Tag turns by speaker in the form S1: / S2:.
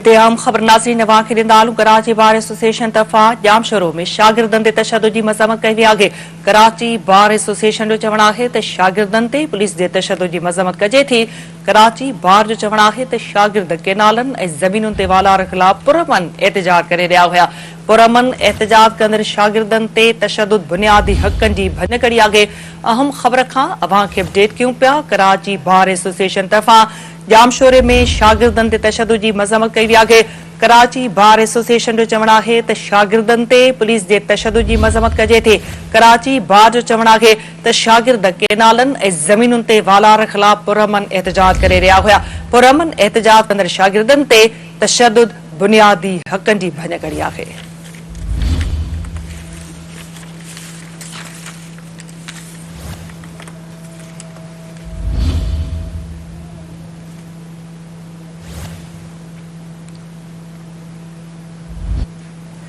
S1: आम खबर नाज़रीन नवां खे ॾींदालूं। कराची बार एसोसिएशन तरफ़ां जाम शोरो में शागिर्दनि ते तशद्दुद जी मज़म्मत कई वई आहे। कराची बार एसोसिएशन जो चवणु आहे त शागिर्दनि ते पुलिस जे तशद्दुद जी मज़म्मत कजे थी। कराची बार जो चवणु आहे त शागिर्द केनालनि ऐं ज़मीनुनि ते वालार ख़िलाफ़ पुरअमन एहतिजाज करे रहिया हुआ। पुरअमन एहतिजाज कंदड़ शागिर्दनि ते तशद्दुद बुनियादी हक़नि जी भञकड़ी आहे। अहम ख़बर खां अवां खे अपडेट कयूं पिया। कराची बार एसोसिएशन तरफ़ां जामशोरे में शागिर्दनि ते तशद्दुद जी मज़म्मत कई वई आहे। कराची बार एसोसिएशन जो चवणु आहे त शागिर्दनि ते पुलिस जे तशद्दुद जी मज़म्मत कजे थी। कराची बार जो चवणु आहे त शागिर्द केनालनि ऐं ज़मीनुनि ते वालार ख़िलाफ़ पुरअमन एहतिजाज करे रहिया हुआ। पुरअमन एहतिजाज कंदड़ शागिर्दनि ते तशद्दुद बुनियादी हक़नि जी भञकड़ी आहे।